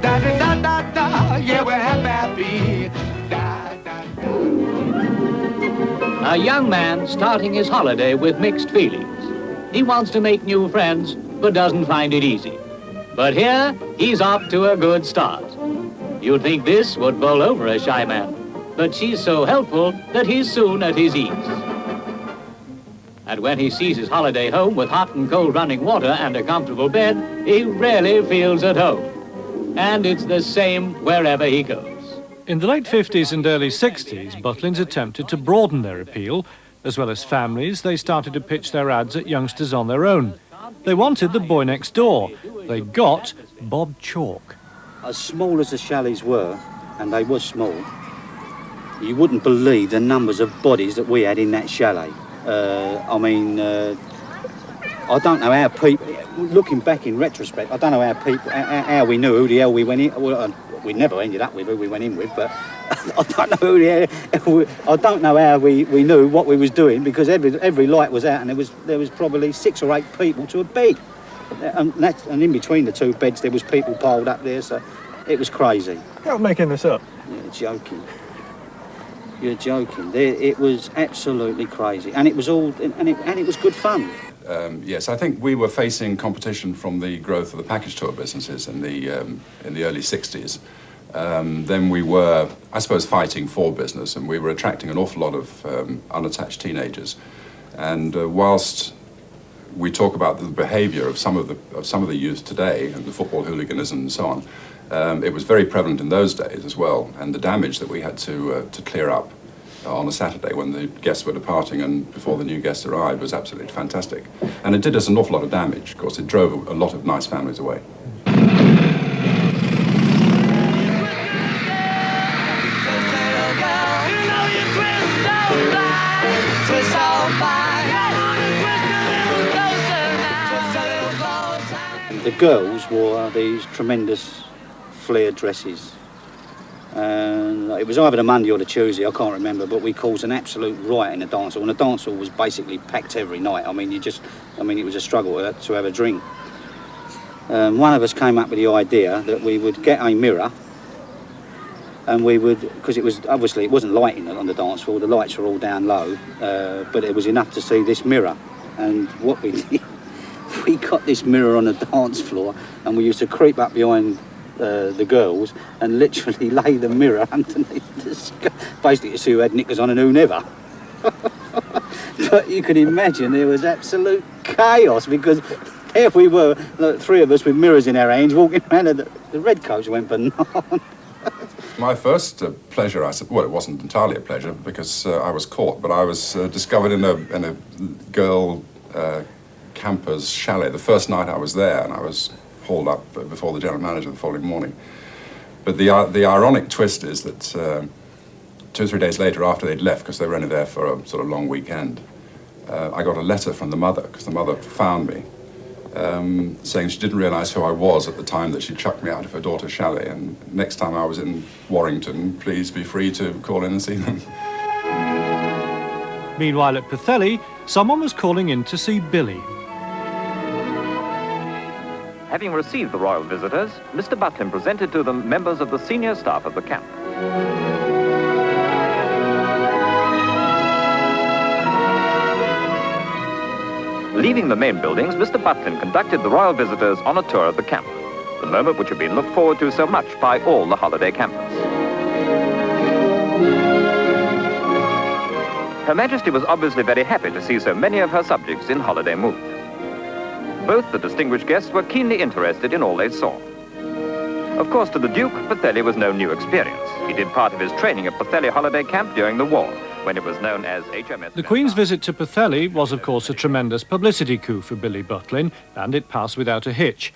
Da da da da da, yeah, we're happy. Da da da. A young man starting his holiday with mixed feelings. He wants to make new friends, but doesn't find it easy. But here, he's off to a good start. You'd think this would bowl over a shy man, but she's so helpful that he's soon at his ease. And when he sees his holiday home with hot and cold running water and a comfortable bed, he really feels at home. And it's the same wherever he goes. In the late 50s and early 60s, Butlins attempted to broaden their appeal. As well as families, they started to pitch their ads at youngsters on their own. They wanted the boy next door. They got Bob Chalk. As small as the chalets were, and they were small, you wouldn't believe the numbers of bodies that we had in that chalet. I don't know how people, looking back in retrospect, I don't know how we knew who the hell we went in. Well, we never ended up with who we went in with, but I don't know how we knew what we was doing, because every light was out and there was probably 6 or 8 people to a bed. And in between the 2 beds there was people piled up there, so it was crazy. You're not making this up. You're joking. You're joking. It was absolutely crazy, and it was all and it was good fun. Yes, I think we were facing competition from the growth of the package tour businesses in the early 60s. Then we were, I suppose, fighting for business, and we were attracting an awful lot of unattached teenagers. And whilst we talk about the behaviour of some of the youth today and the football hooliganism and so on, it was very prevalent in those days as well. And the damage that we had to clear up on a Saturday when the guests were departing and before the new guests arrived was absolutely fantastic. And it did us an awful lot of damage. Of course, it drove a lot of nice families away. The girls wore these tremendous flared dresses. And it was either the Monday or the Tuesday, I can't remember, but we caused an absolute riot in the dance hall. And the dance hall was basically packed every night. I mean, it was a struggle to have a drink. One of us came up with the idea that we would get a mirror, and we would, because it wasn't lighting on the dance floor, the lights were all down low, but it was enough to see this mirror. And what we did, we got this mirror on the dance floor, and we used to creep up behind the girls and literally lay the mirror underneath the skirt, basically to see who had knickers on and who never. But you can imagine there was absolute chaos, because there we were, like, 3 of us with mirrors in our hands walking around, and the redcoats went bananas. My first pleasure, well, it wasn't entirely a pleasure because I was caught, but I was discovered in a girl camper's chalet the first night I was there, and I was hauled up before the general manager the following morning. But the ironic twist is that 2 or 3 days later, after they'd left, because they were only there for a sort of long weekend, I got a letter from the mother, because the mother found me, saying she didn't realise who I was at the time that she chucked me out of her daughter's chalet, and next time I was in Warrington, please be free to call in and see them. Meanwhile at Pwllheli, someone was calling in to see Billy. Having received the royal visitors, Mr. Butlin presented to them members of the senior staff of the camp. Leaving the main buildings, Mr. Butlin conducted the royal visitors on a tour of the camp, the moment which had been looked forward to so much by all the holiday campers. Her Majesty was obviously very happy to see so many of her subjects in holiday mood. Both the distinguished guests were keenly interested in all they saw. Of course, to the Duke, Pwllheli was no new experience. He did part of his training at Pwllheli Holiday Camp during the war, when it was known as HMS... The Queen's visit to Pwllheli was, of course, a tremendous publicity coup for Billy Butlin, and it passed without a hitch.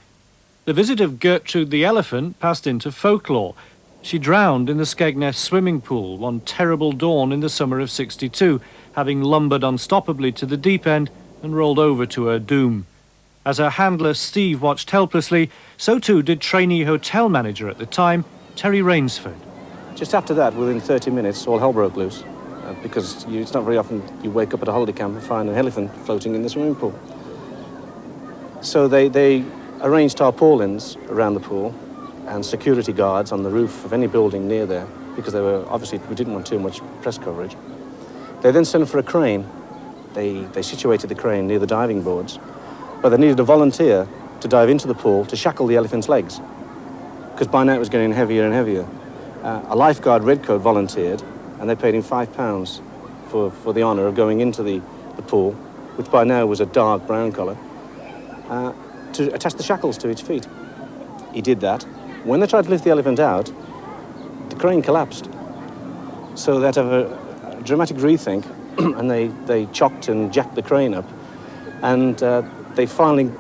The visit of Gertrude the elephant passed into folklore. She drowned in the Skegness swimming pool one terrible dawn in the summer of '62, having lumbered unstoppably to the deep end and rolled over to her doom. As her handler Steve watched helplessly, so too did trainee hotel manager at the time, Terry Rainsford. Just after that, within 30 minutes, all hell broke loose. Because it's not very often you wake up at a holiday camp and find an elephant floating in the swimming pool. So they arranged tarpaulins around the pool, and security guards on the roof of any building near there, because they were, obviously, we didn't want too much press coverage. They then sent for a crane. They situated the crane near the diving boards, but they needed a volunteer to dive into the pool to shackle the elephant's legs, because by now it was getting heavier and heavier. A lifeguard redcoat volunteered, and they paid him £5 for the honour of going into the pool, which by now was a dark brown colour, to attach the shackles to its feet. He did that. When they tried to lift the elephant out, the crane collapsed. So they had to have a dramatic rethink, and they chocked and jacked the crane up, and they finally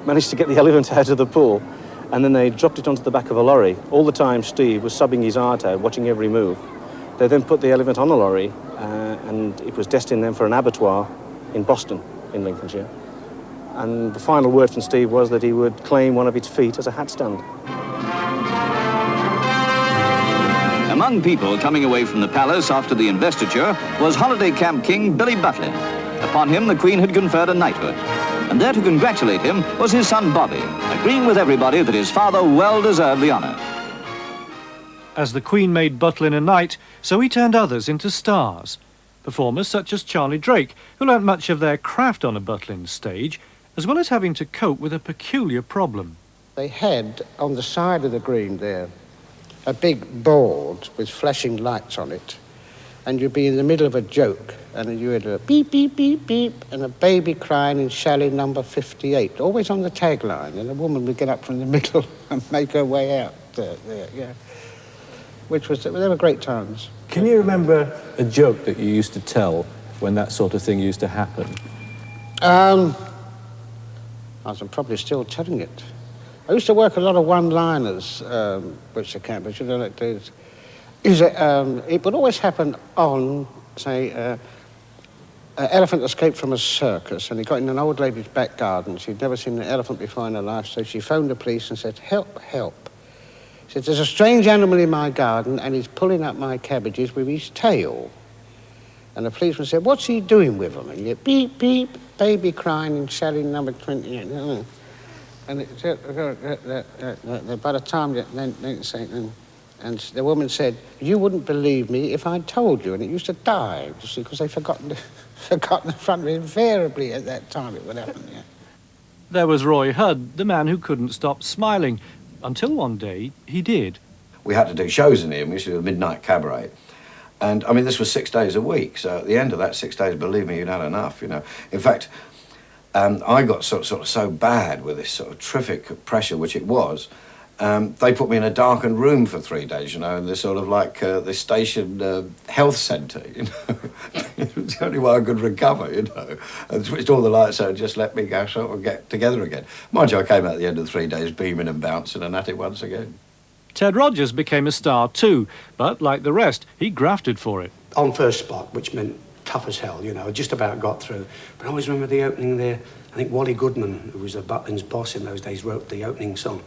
managed to get the elephant out of the pool, and then they dropped it onto the back of a lorry. All the time Steve was subbing his heart out, watching every move. They then put the elephant on a lorry, and it was destined then for an abattoir in Boston, in Lincolnshire. And the final word from Steve was that he would claim one of its feet as a hat stand. Among people coming away from the palace after the investiture was holiday camp king Billy Butlin. Upon him, the Queen had conferred a knighthood. And there to congratulate him was his son Bobby, agreeing with everybody that his father well deserved the honour. As the Queen made Butlin a knight, so he turned others into stars. Performers such as Charlie Drake, who learnt much of their craft on a Butlin stage, as well as having to cope with a peculiar problem. They had, on the side of the green there, a big board with flashing lights on it, and you'd be in the middle of a joke, and you had a beep, beep, beep, beep, and a baby crying in chalet number 58, always on the tagline, and a woman would get up from the middle and make her way out there, yeah. Which was, they were great times. Can you remember a joke that you used to tell when that sort of thing used to happen? I'm probably still telling it. I used to work a lot of one-liners, which I can't, but you know, like this. It would always happen on, say, an elephant escaped from a circus, and he got in an old lady's back garden. She'd never seen an elephant before in her life, so she phoned the police and said, "Help, help." She said, "There's a strange animal in my garden, and he's pulling up my cabbages with his tail." And the policeman said, "What's he doing with them?" And you beep, beep, baby crying in chalet number 28. And by the time, and the woman said, "You wouldn't believe me if I told you," and it used to die, you see, because they'd forgotten the front of it. Invariably at that time it would happen, yeah. There was Roy Hudd, the man who couldn't stop smiling, until one day he did. We had to do shows in here, we used to do a midnight cabaret. And, I mean, this was 6 days a week, so at the end of that 6 days, believe me, you'd had enough, you know. In fact, I got sort of so bad with this sort of terrific pressure, which it was, they put me in a darkened room for 3 days, you know, in this sort of like the station health centre, you know. It was the only way I could recover, you know. And switched all the lights out and just let me go sort of get together again. Mind you, I came out at the end of the 3 days beaming and bouncing and at it once again. Ted Rogers became a star too, but like the rest, he grafted for it. On first spot, which meant tough as hell, you know, just about got through. But I always remember the opening there. I think Wally Goodman, who was a Butlins boss in those days, wrote the opening song.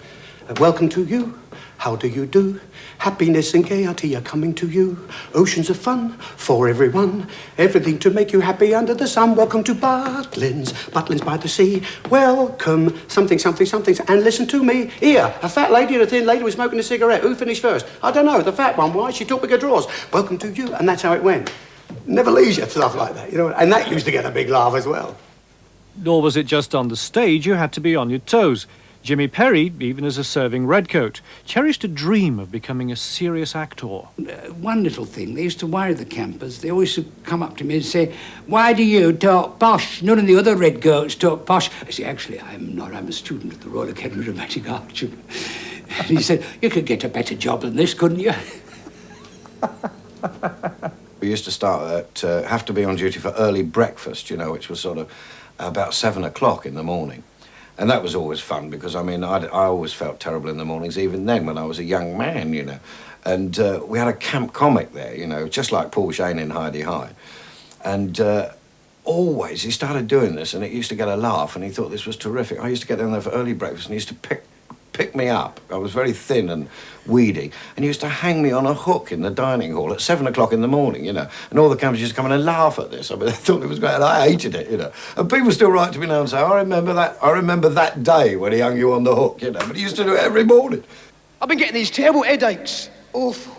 Welcome to you, how do you do? Happiness and gaiety are coming to you. Oceans of fun for everyone. Everything to make you happy under the sun. Welcome to Butlins, Butlins by the sea. Welcome, something, something, something. And listen to me. Here, a fat lady and a thin lady was smoking a cigarette. Who finished first? I don't know, the fat one. Why? She took bigger draws. Welcome to you. And that's how it went. Never leisure, stuff like that, you know. And that used to get a big laugh as well. Nor was it just on the stage you had to be on your toes. Jimmy Perry, even as a serving redcoat, cherished a dream of becoming a serious actor. One little thing, they used to worry the campers. They always used to come up to me and say, "Why do you talk posh? None of the other redcoats talk posh." I say, "Actually, I'm not. I'm a student at the Royal Academy of Dramatic Art." And he said, "You could get a better job than this, couldn't you?" We used to start at, have to be on duty for early breakfast, you know, which was sort of about 7 o'clock in the morning. And that was always fun because, I mean, I always felt terrible in the mornings, even then when I was a young man, you know. And we had a camp comic there, you know, just like Paul Shane in Heidi High. And always he started doing this and it used to get a laugh and he thought this was terrific. I used to get down there for early breakfast and he used to pick me up. I was very thin and weedy, and he used to hang me on a hook in the dining hall at 7 o'clock in the morning, you know, and all the campers used to come in and laugh at this. I mean, they thought it was great, and I hated it, you know. And people still write to me now and say, I remember that day when he hung you on the hook, you know, but he used to do it every morning. I've been getting these terrible headaches. Awful.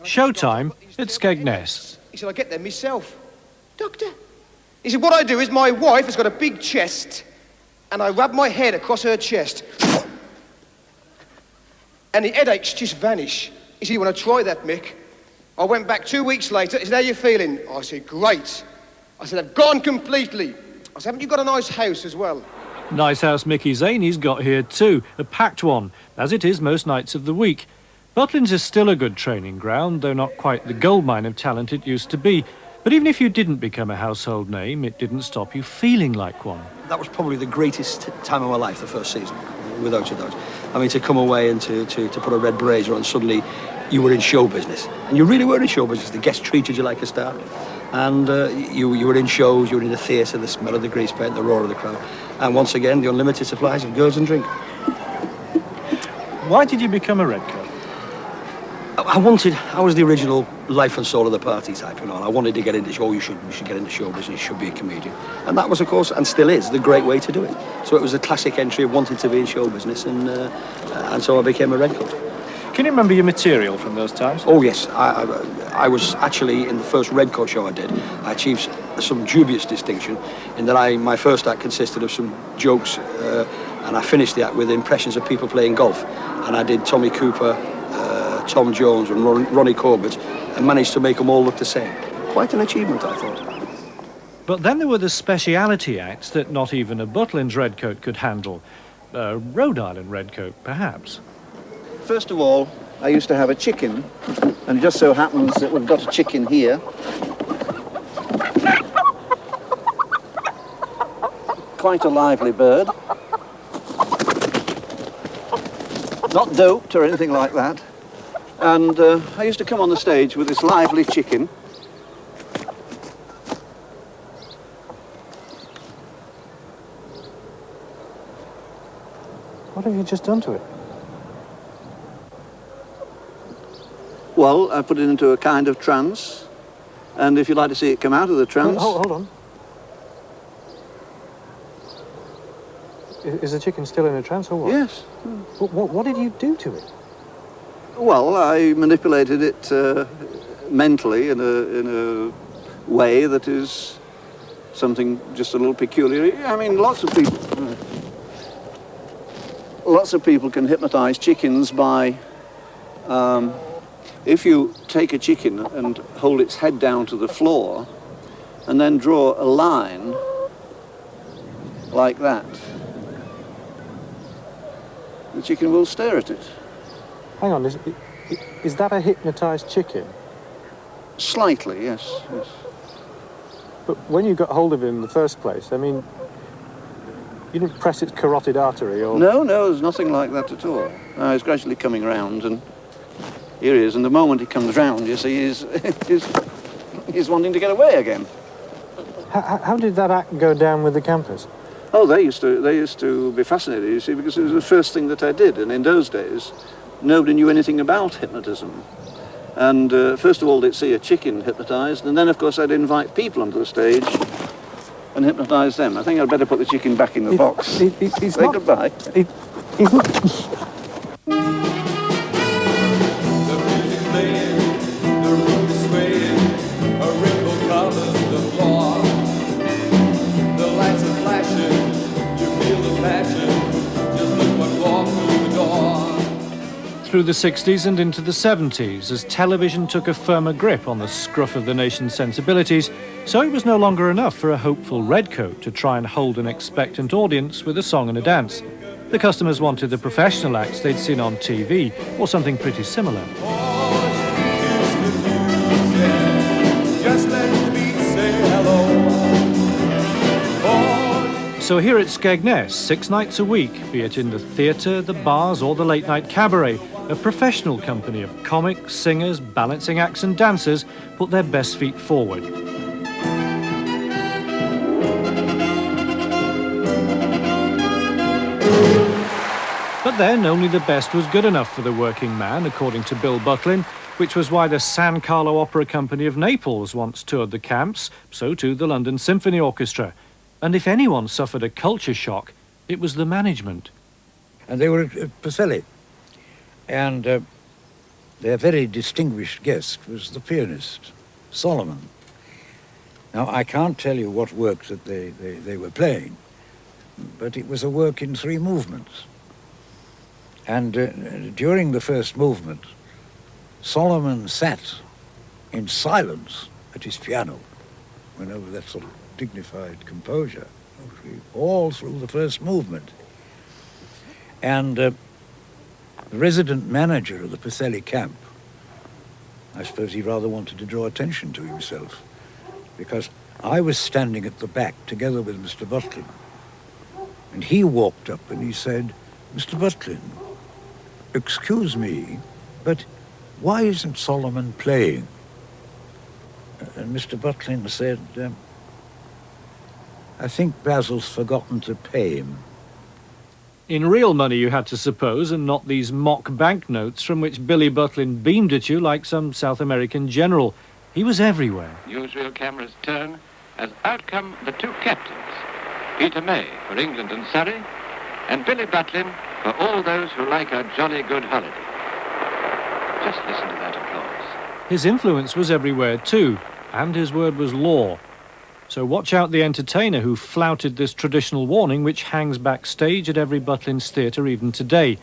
Showtime at Skegness. He said, I get them myself. Doctor? He said, what I do is my wife has got a big chest, and I rub my head across her chest. And the headaches just vanish. He said, you want to try that, Mick? I went back 2 weeks later. He said, how you feeling? I said, great. I said, I've gone completely. I said, haven't you got a nice house as well? Nice house Mickey Zaney's got here too, a packed one, as it is most nights of the week. Butlins is still a good training ground, though not quite the goldmine of talent it used to be. But even if you didn't become a household name, it didn't stop you feeling like one. That was probably the greatest time of my life, the first season, without a doubt. I mean, to come away and to put a red blazer on, suddenly you were in show business. And you really were in show business. The guests treated you like a star. And you were in shows, you were in the theatre, the smell of the grease paint, the roar of the crowd. And once again, the unlimited supplies of girls and drink. Why did you become a redcoat? I was the original life and soul of the party type, you know, and I wanted to get into show. You should get into show business, you should be a comedian. And that was, of course, and still is, the great way to do it. So it was a classic entry of wanting to be in show business, and so I became a redcoat. Can you remember your material from those times? Oh, yes. I was actually, in the first redcoat show I did, I achieved some dubious distinction in that my first act consisted of some jokes, and I finished the act with impressions of people playing golf. And I did Tommy Cooper, Tom Jones and Ronnie Corbett, and managed to make them all look the same. Quite an achievement, I thought. But then there were the speciality acts that not even a Butlins redcoat could handle. A Rhode Island redcoat, perhaps. First of all, I used to have a chicken, and it just so happens that we've got a chicken here. Quite a lively bird. Not doped or anything like that. And I used to come on the stage with this lively chicken. What have you just done to it? Well, I put it into a kind of trance, and if you'd like to see it come out of the trance... Hold on. Is the chicken still in a trance or what? Yes. What did you do to it? Well, I manipulated it mentally in a way that is something just a little peculiar. I mean, lots of people can hypnotise chickens by... if you take a chicken and hold its head down to the floor and then draw a line like that, the chicken will stare at it. Hang on, is that a hypnotised chicken? Slightly, yes. But when you got hold of him in the first place, I mean, you didn't press its carotid artery or... No, there's nothing like that at all. It's gradually coming round, and here he is, and the moment he comes round, you see, he's wanting to get away again. How did that act go down with the campers? Oh, they used to be fascinated, you see, because it was the first thing that I did, and in those days, nobody knew anything about hypnotism. And first of all, they'd see a chicken hypnotised, and then, of course, I'd invite people onto the stage and hypnotise them. I think I'd better put the chicken back in the box. Say goodbye. He's not... Through the 60s and into the 70s, as television took a firmer grip on the scruff of the nation's sensibilities, so it was no longer enough for a hopeful redcoat to try and hold an expectant audience with a song and a dance. The customers wanted the professional acts they'd seen on TV, or something pretty similar. So here at Skegness, 6 nights a week, be it in the theatre, the bars or the late-night cabaret, a professional company of comics, singers, balancing acts and dancers put their best feet forward. But then only the best was good enough for the working man, according to Bill Butlin, which was why the San Carlo Opera Company of Naples once toured the camps, so too the London Symphony Orchestra. And if anyone suffered a culture shock, it was the management. And they were at Pacelli. And their very distinguished guest was the pianist, Solomon. Now, I can't tell you what work that they were playing, but it was a work in 3 movements. And during the first movement, Solomon sat in silence at his piano, went over that sort of dignified composure all through the first movement. And the resident manager of the Pathelli camp, I suppose he rather wanted to draw attention to himself, because I was standing at the back together with Mr. Butlin, and he walked up and he said, "Mr. Butlin, excuse me, but why isn't Solomon playing?" And Mr. Butlin said, "I think Basil's forgotten to pay him." In real money, you had to suppose, and not these mock banknotes from which Billy Butlin beamed at you like some South American general. He was everywhere. Newsreel cameras turn as out come the 2 captains, Peter May for England and Surrey, and Billy Butlin for all those who like a jolly good holiday. Just listen to that applause. His influence was everywhere too, and his word was law. So watch out the entertainer who flouted this traditional warning which hangs backstage at every Butlin's theatre even today.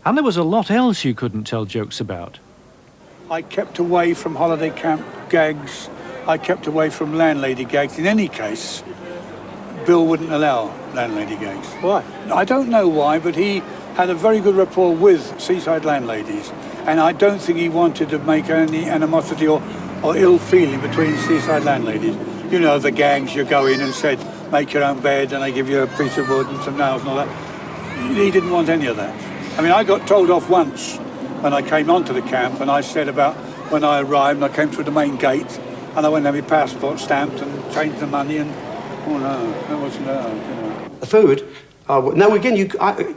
And there was a lot else you couldn't tell jokes about. I kept away from holiday camp gags. I kept away from landlady gags. In any case, Bill wouldn't allow landlady gags. Why? I don't know why, but he had a very good rapport with seaside landladies. And I don't think he wanted to make any animosity or ill feeling between seaside landladies. You know, the gangs, you go in and said, make your own bed, and they give you a piece of wood and some nails and all that. He didn't want any of that. I mean, I got told off once when I came onto the camp, and I said about when I arrived, and I came through the main gate, and I went and had my passport stamped and changed the money, and oh no, that wasn't you know. The food, no, again, you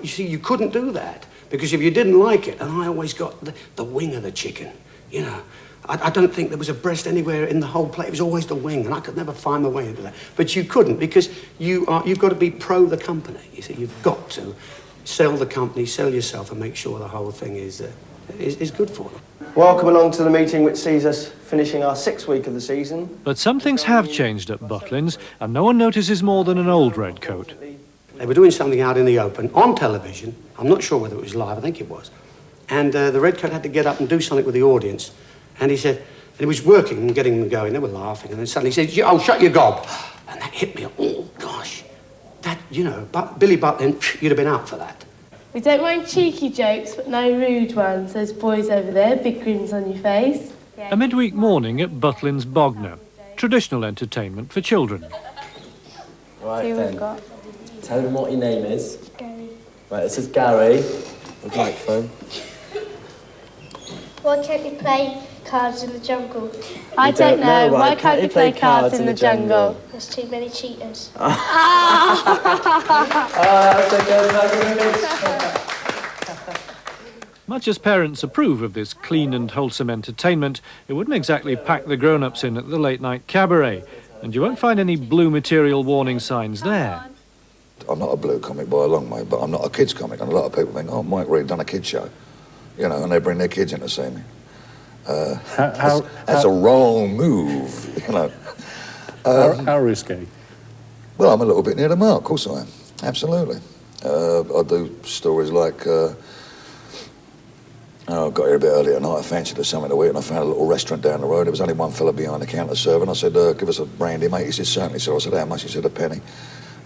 see, you couldn't do that, because if you didn't like it, and I always got the wing of the chicken, you know. I don't think there was a breast anywhere in the whole plate. It was always the wing, and I could never find my way into that. But you couldn't, because you've got to be pro the company. You see, you've got to sell the company, sell yourself, and make sure the whole thing is good for them. Welcome along to the meeting which sees us finishing our 6th week of the season. But some things have changed at Butlins, and no one notices more than an old redcoat. They were doing something out in the open, on television. I'm not sure whether it was live, I think it was. And the redcoat had to get up and do something with the audience. And he said, and he was working and getting them going. They were laughing, and then suddenly he said, "Oh, shut your gob." And that hit me. Oh, gosh. That, you know, Billy Butlin, you'd have been out for that. We don't mind cheeky jokes, but no rude ones. Those boys over there, big grins on your face. A midweek morning at Butlin's Bognor. Traditional entertainment for children. Right, See what then. we've got. Tell them what your name is. Gary. Right, this is Gary. With microphone. Why can't you play cards in the jungle? I don't know. Why can't you play cards in the jungle? There's too many cheaters. Much as parents approve of this clean and wholesome entertainment, it wouldn't exactly pack the grown-ups in at the late-night cabaret, and you won't find any blue material warning signs there. I'm not a blue comic by a long way, but I'm not a kids comic, and a lot of people think, oh, Mike Reid done a kids show, you know, and they bring their kids in to see me. That's a wrong move, you know. How risque? Well, I'm a little bit near the mark, of course I am, absolutely. I do stories like, I got here a bit earlier tonight, I fancied us something to eat, and I found a little restaurant down the road. There was only one fella behind the counter serving. I said, give us a brandy, mate. He said, certainly. So I said, how much? He said, a penny.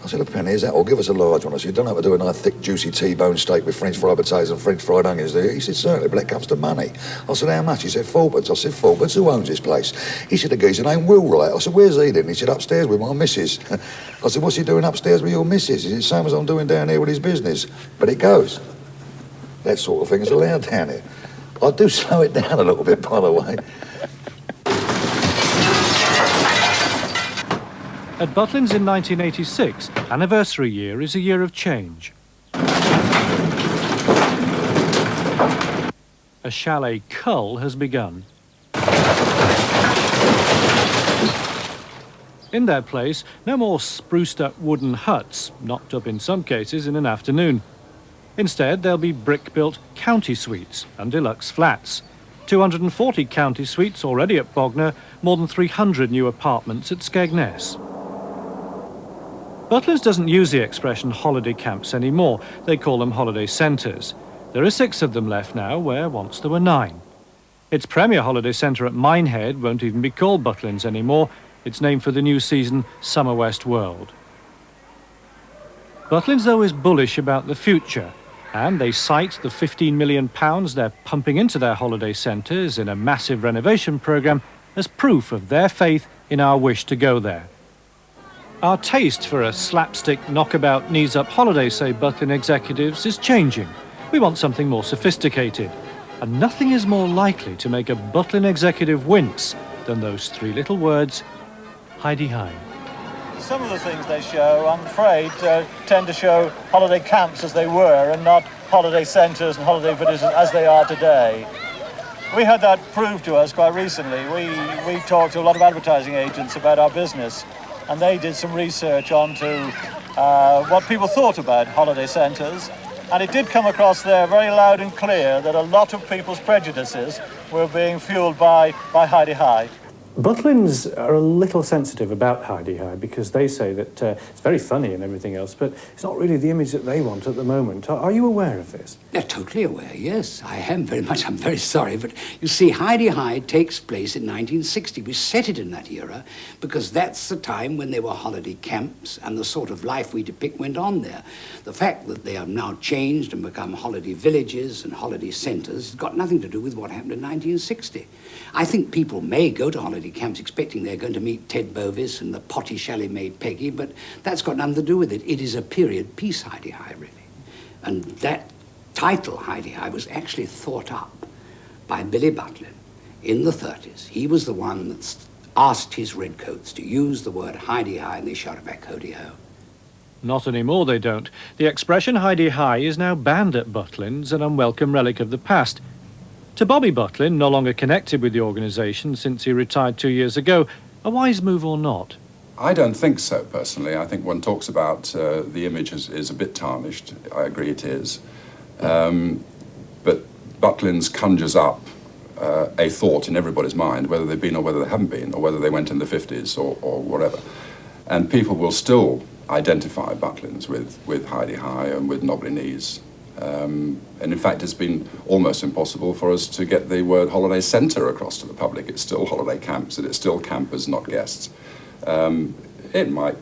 I said, a penny, is that all? Give us a large one. I said, you don't have to do a nice, thick, juicy T-bone steak with French fried potatoes and French fried onions, do you? He said, certainly, but it comes to money. I said, how much? He said, fourpence. I said, fourpence, who owns this place? He said, the geezer named Will Wright. I said, where's he then? He said, upstairs with my missus. I said, what's he doing upstairs with your missus? He said, same as I'm doing down here with his business. But it goes. That sort of thing is allowed down here. I do slow it down a little bit, by the way. At Butlins in 1986, anniversary year is a year of change. A chalet cull has begun. In their place, no more spruced-up wooden huts, knocked up in some cases in an afternoon. Instead, there'll be brick-built county suites and deluxe flats. 240 county suites already at Bognor, more than 300 new apartments at Skegness. Butlins doesn't use the expression holiday camps anymore. They call them holiday centres. There are 6 of them left now, where once there were 9. Its premier holiday centre at Minehead won't even be called Butlins anymore. It's named for the new season, Summer West World. Butlins, though, is bullish about the future, and they cite the £15 million they're pumping into their holiday centres in a massive renovation programme as proof of their faith in our wish to go there. Our taste for a slapstick, knockabout, knees-up holiday, say Butlin executives, is changing. We want something more sophisticated, and nothing is more likely to make a Butlin executive wince than those 3 little words, hidey-hi. Some of the things they show, I'm afraid, tend to show holiday camps as they were and not holiday centres and holiday villages as they are today. We had that proved to us quite recently. We talked to a lot of advertising agents about our business, and they did some research onto what people thought about holiday centres, and it did come across there very loud and clear that a lot of people's prejudices were being fueled by hidey-hi. Butlins are a little sensitive about hidey-hi because they say that it's very funny and everything else, but it's not really the image that they want at the moment. Are you aware of this? They're totally aware, yes. I am very much. I'm very sorry, but you see, hidey-hi takes place in 1960. We set it in that era because that's the time when there were holiday camps and the sort of life we depict went on there. The fact that they have now changed and become holiday villages and holiday centres has got nothing to do with what happened in 1960. I think people may go to holiday camps expecting they're going to meet Ted Bovis and the potty chalet-maid Peggy, but that's got nothing to do with it. It is a period piece hidey-hi, really. And that title, hidey-hi, was actually thought up by Billy Butlin in the 30s. He was the one that asked his redcoats to use the word hidey-hi, and they shouted back, "Hody-ho." Not anymore, they don't. The expression hidey-hi is now banned at Butlins, an unwelcome relic of the past. To Bobby Butlin, no longer connected with the organisation since he retired 2 years ago, a wise move or not? I don't think so, personally. I think one talks about the image is a bit tarnished. I agree it is. But Butlins conjures up a thought in everybody's mind, whether they've been or whether they haven't been, or whether they went in the 50s or whatever. And people will still identify Butlins with hidey-hi and with knobbly knees. And in fact, it's been almost impossible for us to get the word holiday centre across to the public. It's still holiday camps, and it's still campers, not guests. It might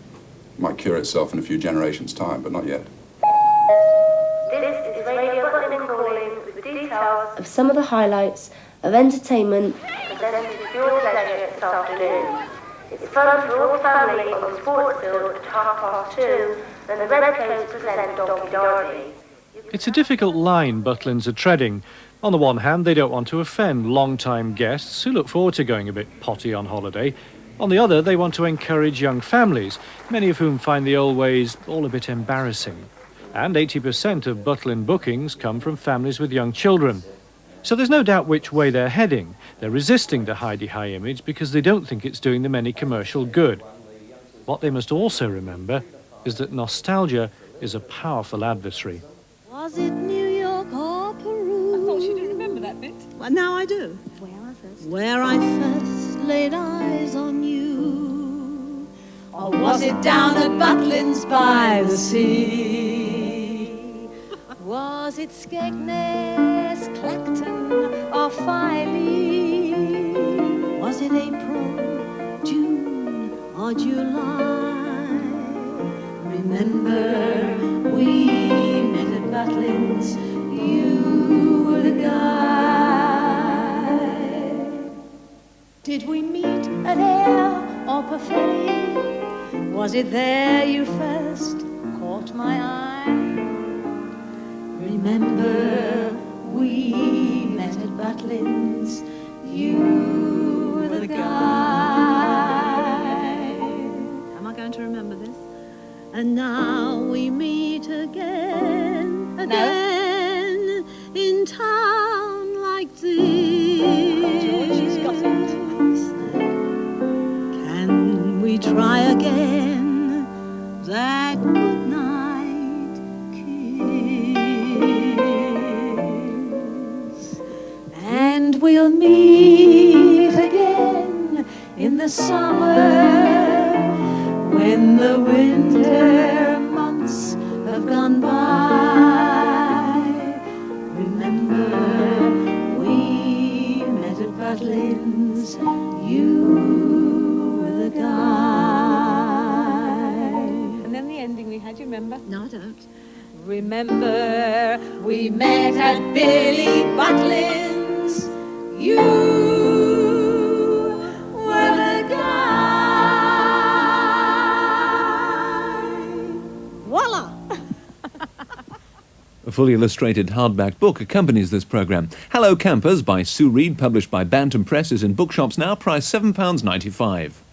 cure itself in a few generations' time, but not yet. This is Radio Butlin calling with details Of some of the highlights of entertainment presented to your pleasure this afternoon. It's fun for all family on the sports field at 2:30, then the Redcoats present Donkey Dorothy. It's a difficult line Butlins are treading. On the one hand, they don't want to offend long-time guests who look forward to going a bit potty on holiday. On the other, they want to encourage young families, many of whom find the old ways all a bit embarrassing. And 80% of Butlin bookings come from families with young children. So there's no doubt which way they're heading. They're resisting the hidey-hi image because they don't think it's doing them any commercial good. What they must also remember is that nostalgia is a powerful adversary. Was it New York or Peru? I thought you didn't remember that bit. Well, now I do. Where I first laid eyes on you. Or was it down at Butlins by the sea? Was it Skegness, Clacton, or Filey? Was it April, June, or July? Remember, we met at Butlins, you were the guy. Did we meet at Ayr or Purfleet? Was it there you first caught my eye? Remember, we met at Butlins, you were the guy. Am I going to remember this? And now we meet again, in town like this. Georgie's got it. Can we try again that good night kiss? And we'll meet again in the summer when the winter months have gone by. Remember, we met at Butlins, you were the guy. And then the ending we had, you remember? No, I don't. Remember, we met at Billy Butlin's. You were the guy. Voila! A fully illustrated hardback book accompanies this programme. Hello Campers by Sue Reid, published by Bantam Press, is in bookshops now, price £7.95.